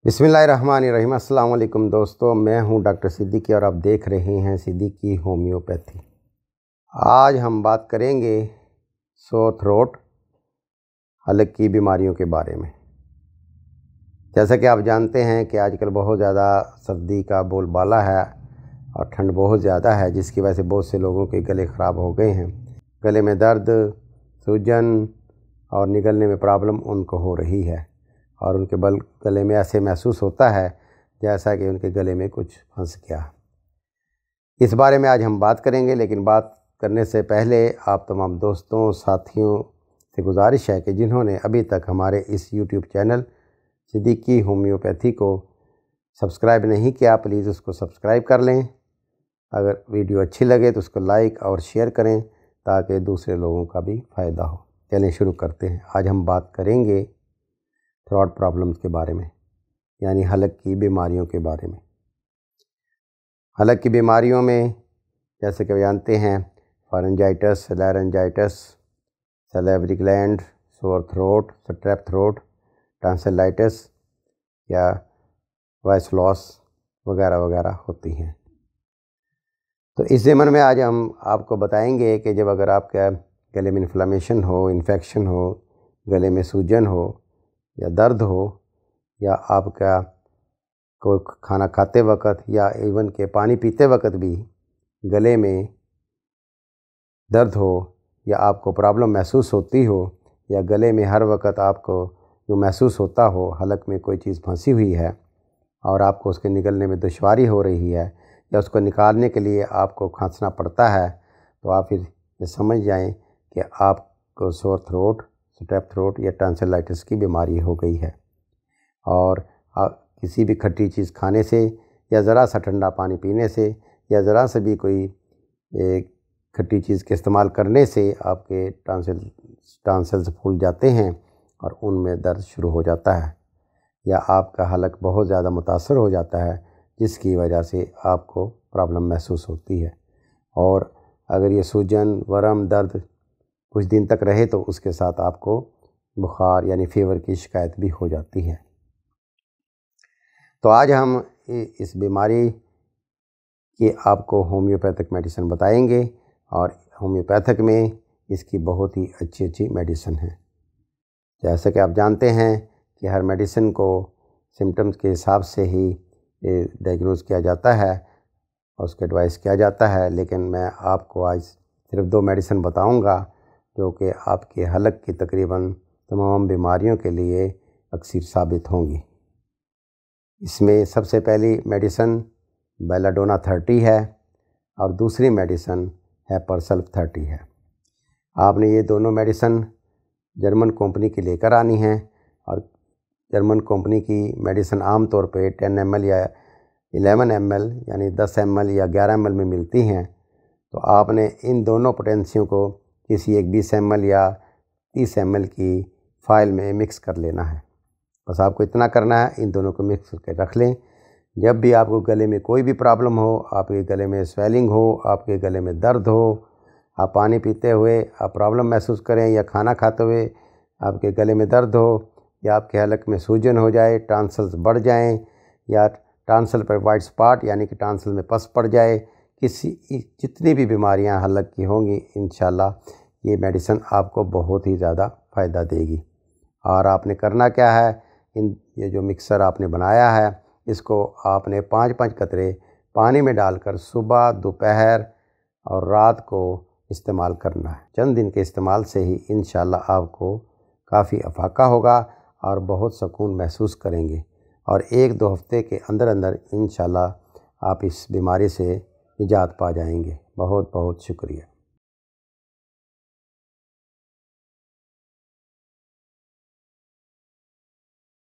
बिस्मिल्लाहिर्रहमानिर्रहीम। अस्सलाम वालेकुम दोस्तों, मैं हूं डॉक्टर सिद्दीकी और आप देख रहे हैं सिद्दीकी होम्योपैथी। आज हम बात करेंगे सोर थ्रोट, हलक की बीमारियों के बारे में। जैसा कि आप जानते हैं कि आजकल बहुत ज़्यादा सर्दी का बोलबाला है और ठंड बहुत ज़्यादा है, जिसकी वजह से बहुत से लोगों के गले ख़राब हो गए हैं। गले में दर्द, सूजन और निगलने में प्रॉब्लम उनको हो रही है और उनके गले में ऐसे महसूस होता है जैसा कि उनके गले में कुछ फंस गया। इस बारे में आज हम बात करेंगे, लेकिन बात करने से पहले आप तमाम दोस्तों साथियों से गुजारिश है कि जिन्होंने अभी तक हमारे इस YouTube चैनल सिद्दीकी होम्योपैथी को सब्सक्राइब नहीं किया, प्लीज़ उसको सब्सक्राइब कर लें। अगर वीडियो अच्छी लगे तो उसको लाइक और शेयर करें ताकि दूसरे लोगों का भी फ़ायदा हो। चलें शुरू करते हैं। आज हम बात करेंगे थ्रोट प्रॉब्लम्स के बारे में, यानी हलक की बीमारियों के बारे में। हलक की बीमारियों में जैसे कि जानते हैं pharyngitis, laryngitis, salivary gland, sore throat, strep throat, tonsillitis या वॉइस लॉस वगैरह वगैरह होती हैं। तो इस ज़मन में आज हम आपको बताएंगे कि जब अगर आपका गले में इन्फ्लेमेशन हो, इन्फेक्शन हो, गले में सूजन हो या दर्द हो, या आपका को खाना खाते वक्त या इवन के पानी पीते वक्त भी गले में दर्द हो, या आपको प्रॉब्लम महसूस होती हो, या गले में हर वक्त आपको जो महसूस होता हो हलक में कोई चीज़ फंसी हुई है और आपको उसके निकलने में दुश्वारी हो रही है, या उसको निकालने के लिए आपको खांसना पड़ता है, तो आप फिर ये समझ जाएं कि आपको सोर थ्रोट, स्ट्रेप थ्रोट या टॉन्सिलाइटिस की बीमारी हो गई है। और किसी भी खट्टी चीज़ खाने से, या ज़रा सा ठंडा पानी पीने से, या ज़रा सा भी कोई खट्टी चीज़ के इस्तेमाल करने से आपके टॉन्सिल्स फूल जाते हैं और उनमें दर्द शुरू हो जाता है, या आपका हलक बहुत ज़्यादा मुतासर हो जाता है, जिसकी वजह से आपको प्रॉब्लम महसूस होती है। और अगर ये सूजन, वरम, दर्द कुछ दिन तक रहे तो उसके साथ आपको बुखार यानी फीवर की शिकायत भी हो जाती है। तो आज हम इस बीमारी की आपको होम्योपैथिक मेडिसिन बताएंगे, और होम्योपैथिक में इसकी बहुत ही अच्छी अच्छी मेडिसिन है। जैसे कि आप जानते हैं कि हर मेडिसिन को सिम्टम्स के हिसाब से ही डायग्नोज किया जाता है और उसके एडवाइस किया जाता है, लेकिन मैं आपको आज सिर्फ 2 मेडिसिन बताऊंगा जो कि आपके हलक की तकरीबन तमाम बीमारियों के लिए अक्सर साबित होंगी। इसमें सबसे पहली मेडिसिन बेलाडोना 30 है और दूसरी मेडिसिन हैपरसल्फ 30 है। आपने ये दोनों मेडिसिन जर्मन कंपनी की लेकर आनी है, और जर्मन कंपनी की मेडिसिन आम तौर पे 10 ml या 11 ml यानी 10 ml या 11 ml में मिलती हैं। तो आपने इन दोनों पोटेंशियों को किसी एक 20 ml या 30 ml की फ़ाइल में मिक्स कर लेना है। बस आपको इतना करना है, इन दोनों को मिक्स करके रख लें। जब भी आपको गले में कोई भी प्रॉब्लम हो, आपके गले में स्वेलिंग हो, आपके गले में दर्द हो, आप पानी पीते हुए आप प्रॉब्लम महसूस करें, या खाना खाते हुए आपके गले में दर्द हो, या आपके हलक में सूजन हो जाए, टॉन्सिल्स बढ़ जाएं, या टॉन्सिल पर वाइट स्पॉट यानी कि टॉन्सिल में पस पड़ जाए, जितनी भी बीमारियां हलक की होंगी इंशाल्लाह ये मेडिसिन आपको बहुत ही ज़्यादा फ़ायदा देगी। और आपने करना क्या है, ये जो मिक्सर आपने बनाया है इसको आपने 5-5 कतरे पानी में डालकर सुबह, दोपहर और रात को इस्तेमाल करना है। चंद दिन के इस्तेमाल से ही इंशाल्लाह आपको काफ़ी अफाका होगा और बहुत सुकून महसूस करेंगे, और 1-2 हफ़्ते के अंदर अंदर इंशाल्लाह आप इस बीमारी से निजात पा जाएंगे। बहुत बहुत शुक्रिया।